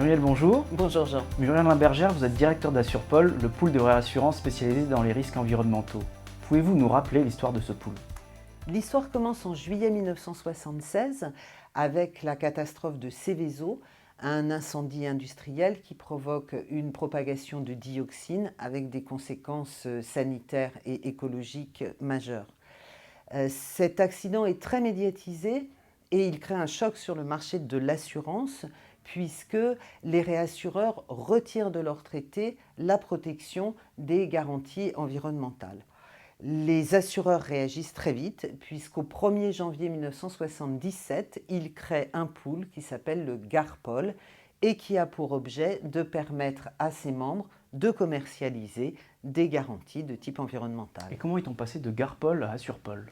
Muriel, bonjour. Bonjour Jean. Muriel Limbergère, vous êtes directeur d'Assurpol, le pool de réassurance spécialisé dans les risques environnementaux. Pouvez-vous nous rappeler l'histoire de ce pool? L'histoire commence en juillet 1976 avec la catastrophe de Seveso, un incendie industriel qui provoque une propagation de dioxines avec des conséquences sanitaires et écologiques majeures. Cet accident est très médiatisé et il crée un choc sur le marché de l'assurance puisque les réassureurs retirent de leur traité la protection des garanties environnementales. Les assureurs réagissent très vite puisqu'au 1er janvier 1977, ils créent un pool qui s'appelle le GARPOL et qui a pour objet de permettre à ses membres de commercialiser des garanties de type environnemental. Et comment est-on passé de GARPOL à Assurpol?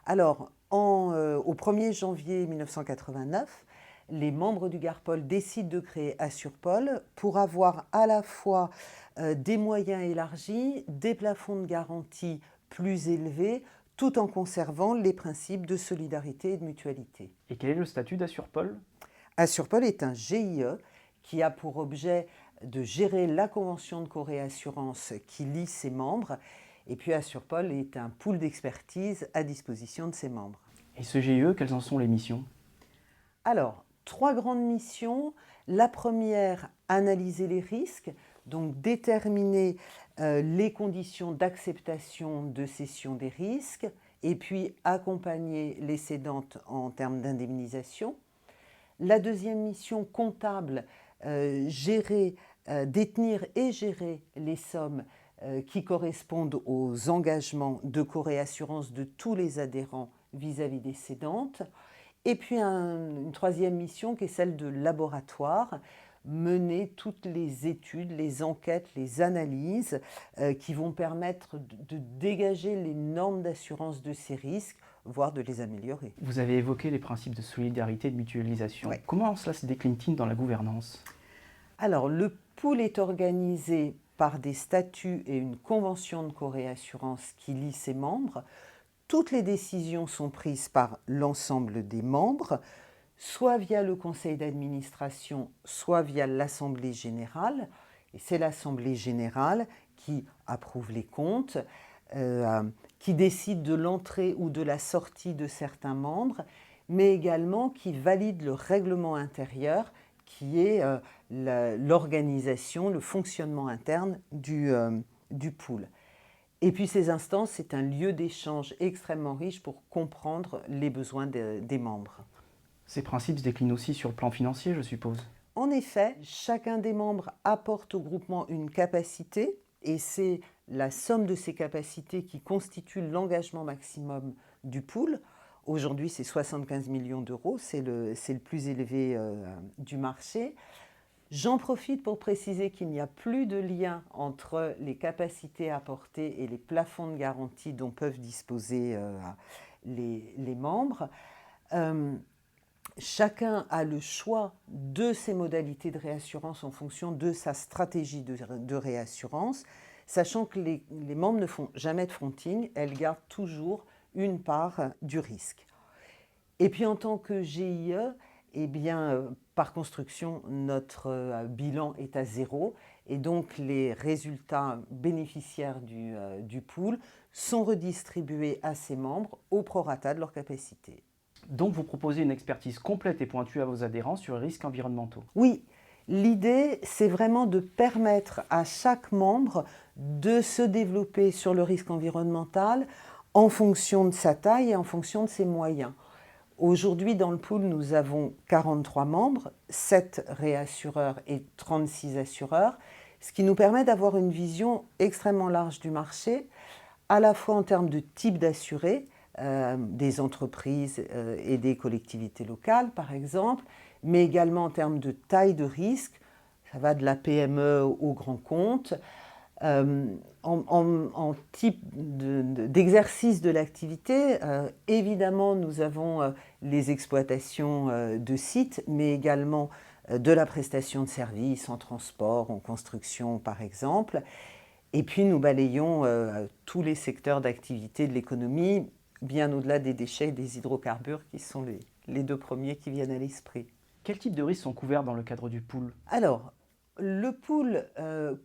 Alors, au 1er janvier 1989, les membres du GARPOL décident de créer Assurpol pour avoir à la fois des moyens élargis, des plafonds de garantie plus élevés, tout en conservant les principes de solidarité et de mutualité. Et quel est le statut d'Assurpol? Assurpol est un GIE qui a pour objet de gérer la convention de coréassurance qui lie ses membres. Et puis Assurpol est un pool d'expertise à disposition de ses membres. Et ce GIE, quelles en sont les missions? Alors, 3 grandes missions. La première, analyser les risques, donc déterminer les conditions d'acceptation de cession des risques, et puis accompagner les cédantes en termes d'indemnisation. La deuxième mission, comptable, détenir et gérer les sommes qui correspondent aux engagements de coréassurance de tous les adhérents vis-à-vis des cédantes. Et puis une troisième mission qui est celle de laboratoire, mener toutes les études, les enquêtes, les analyses qui vont permettre de dégager les normes d'assurance de ces risques, voire de les améliorer. Vous avez évoqué les principes de solidarité et de mutualisation. Ouais. Comment cela se décline-t-il dans la gouvernance? Alors, le pool est organisé par des statuts et une convention de coréassurance qui lie ses membres. Toutes les décisions sont prises par l'ensemble des membres, soit via le conseil d'administration, soit via l'assemblée générale. Et c'est l'assemblée générale qui approuve les comptes, qui décide de l'entrée ou de la sortie de certains membres, mais également qui valide le règlement intérieur qui est l'organisation, le fonctionnement interne du pool. Et puis ces instances, c'est un lieu d'échange extrêmement riche pour comprendre les besoins des membres. Ces principes se déclinent aussi sur le plan financier, je suppose. En effet, chacun des membres apporte au groupement une capacité et c'est la somme de ces capacités qui constitue l'engagement maximum du pool. Aujourd'hui, c'est 75 millions d'euros, c'est le plus élevé du marché. J'en profite pour préciser qu'il n'y a plus de lien entre les capacités apportées et les plafonds de garantie dont peuvent disposer les membres. Chacun a le choix de ses modalités de réassurance en fonction de sa stratégie de réassurance, sachant que les membres ne font jamais de fronting, elles gardent toujours une part du risque. Et puis en tant que GIE, eh bien, par construction, notre bilan est à 0 et donc les résultats bénéficiaires du pool sont redistribués à ses membres au prorata de leur capacité. Donc vous proposez une expertise complète et pointue à vos adhérents sur les risques environnementaux. Oui, l'idée, c'est vraiment de permettre à chaque membre de se développer sur le risque environnemental en fonction de sa taille et en fonction de ses moyens. Aujourd'hui, dans le pool, nous avons 43 membres, 7 réassureurs et 36 assureurs, ce qui nous permet d'avoir une vision extrêmement large du marché, à la fois en termes de type d'assurés, des entreprises et des collectivités locales, par exemple, mais également en termes de taille de risque, ça va de la PME au grand compte, en type d'exercice de l'activité. Évidemment, nous avons les exploitations de sites, mais également de la prestation de services en transport, en construction, par exemple. Et puis, nous balayons tous les secteurs d'activité de l'économie, bien au-delà des déchets et des hydrocarbures qui sont les 2 premiers qui viennent à l'esprit. Quels types de risques sont couverts dans le cadre du pool? Alors, le pool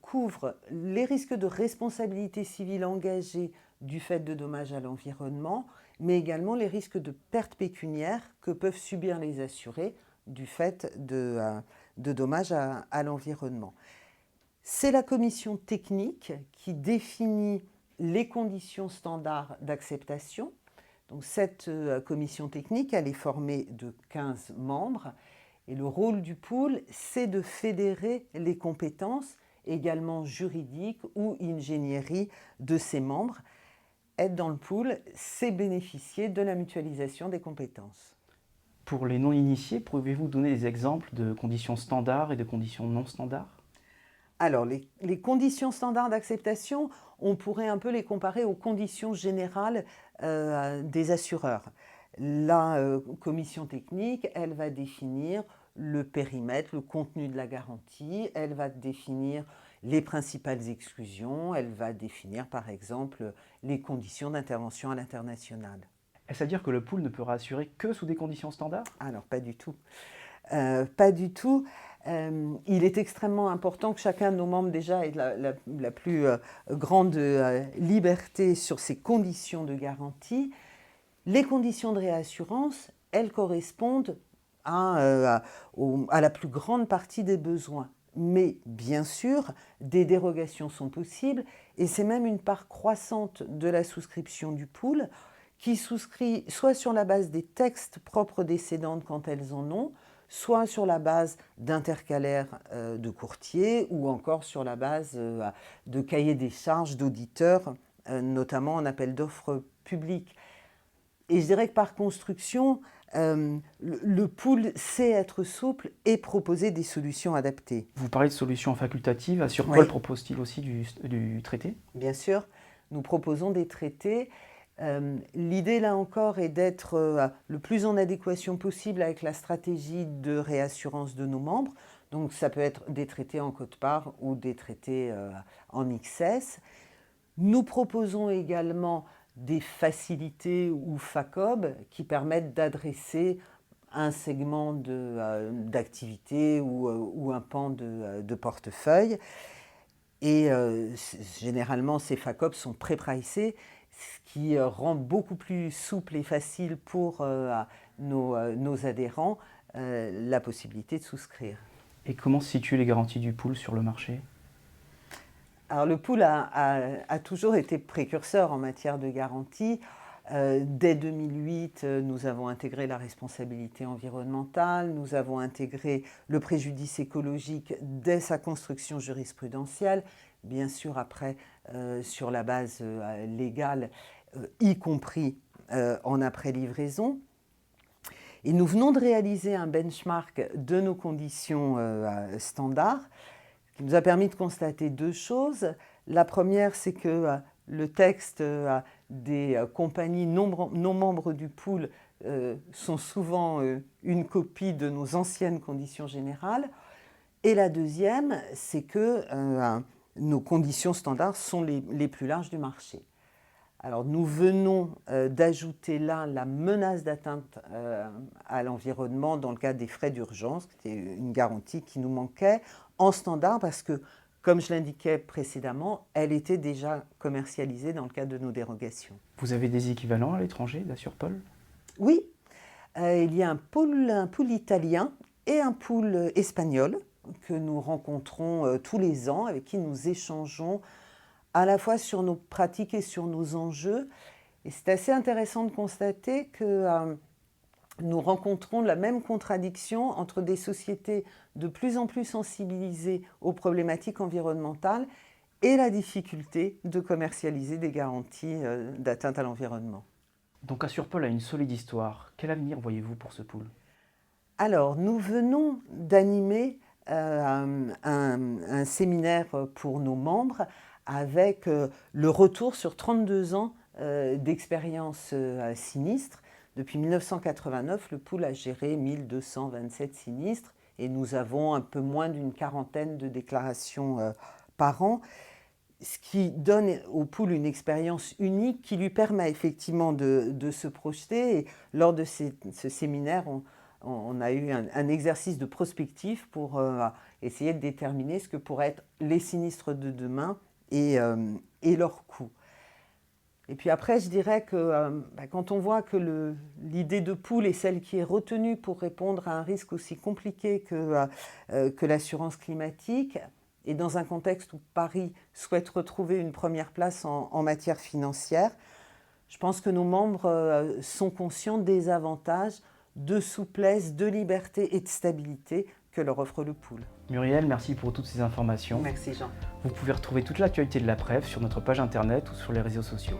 couvre les risques de responsabilité civile engagée du fait de dommages à l'environnement, mais également les risques de pertes pécuniaires que peuvent subir les assurés du fait de dommages à l'environnement. C'est la commission technique qui définit les conditions standards d'acceptation. Donc cette commission technique, elle est formée de 15 membres. Et le rôle du pool, c'est de fédérer les compétences, également juridiques ou ingénierie de ses membres. Être dans le pool, c'est bénéficier de la mutualisation des compétences. Pour les non-initiés, pouvez-vous donner des exemples de conditions standards et de conditions non standards? Alors, les conditions standards d'acceptation, on pourrait un peu les comparer aux conditions générales des assureurs. La commission technique, elle va définir le périmètre, le contenu de la garantie, elle va définir les principales exclusions, elle va définir par exemple les conditions d'intervention à l'international. Est-ce à dire que le pool ne peut rassurer que sous des conditions standards? Alors, pas du tout. Pas du tout. Il est extrêmement important que chacun de nos membres déjà ait la plus grande liberté sur ses conditions de garantie. Les conditions de réassurance, elles correspondent à la plus grande partie des besoins. Mais bien sûr, des dérogations sont possibles et c'est même une part croissante de la souscription du pool qui souscrit soit sur la base des textes propres des cédantes quand elles en ont, soit sur la base d'intercalaires de courtiers ou encore sur la base de cahiers des charges d'auditeurs, notamment en appel d'offres publics. Et je dirais que par construction, le pool sait être souple et proposer des solutions adaptées. Vous parlez de solutions facultatives. Assurpol Oui. propose-t-il aussi du traité? Bien sûr, nous proposons des traités. L'idée, là encore, est d'être le plus en adéquation possible avec la stratégie de réassurance de nos membres. Donc, ça peut être des traités en quote-part ou des traités en XS. Nous proposons également des facilités ou FACOB qui permettent d'adresser un segment d'activité ou un pan de portefeuille. Et généralement, ces FACOB sont pré-pricés, ce qui rend beaucoup plus souple et facile pour nos adhérents la possibilité de souscrire. Et comment se situent les garanties du pool sur le marché? Alors le pool a toujours été précurseur en matière de garantie. Dès 2008, nous avons intégré la responsabilité environnementale, nous avons intégré le préjudice écologique dès sa construction jurisprudentielle, bien sûr après sur la base légale, y compris en après-livraison. Et nous venons de réaliser un benchmark de nos conditions standards qui nous a permis de constater deux choses. La première, c'est que le texte des compagnies non membres du pool sont souvent une copie de nos anciennes conditions générales. Et la deuxième, c'est que nos conditions standards sont les plus larges du marché. Alors nous venons d'ajouter là la menace d'atteinte à l'environnement dans le cadre des frais d'urgence, qui était une garantie qui nous manquait en standard parce que, comme je l'indiquais précédemment, elle était déjà commercialisée dans le cadre de nos dérogations. Vous avez des équivalents à l'étranger d'Assurpol? Oui, il y a un pool italien et un pool espagnol que nous rencontrons tous les ans, avec qui nous échangeons à la fois sur nos pratiques et sur nos enjeux. Et c'est assez intéressant de constater que nous rencontrons la même contradiction entre des sociétés de plus en plus sensibilisées aux problématiques environnementales et la difficulté de commercialiser des garanties d'atteinte à l'environnement. Donc Assurpol a une solide histoire. Quel avenir voyez-vous pour ce pool? Alors, nous venons d'animer un séminaire pour nos membres avec le retour sur 32 ans d'expérience sinistre. Depuis 1989, le pool a géré 1227 sinistres et nous avons un peu moins d'une quarantaine de déclarations par an, ce qui donne au pool une expérience unique qui lui permet effectivement de se projeter. Et lors de ce séminaire, on a eu un exercice de prospective pour essayer de déterminer ce que pourraient être les sinistres de demain et leurs coûts. Et puis après, je dirais que quand on voit que l'idée de pool est celle qui est retenue pour répondre à un risque aussi compliqué que l'assurance climatique, et dans un contexte où Paris souhaite retrouver une première place en matière financière, je pense que nos membres sont conscients des avantages de souplesse, de liberté et de stabilité que leur offre le pool. Muriel, merci pour toutes ces informations. Merci Jean. Vous pouvez retrouver toute l'actualité de la PREF sur notre page internet ou sur les réseaux sociaux.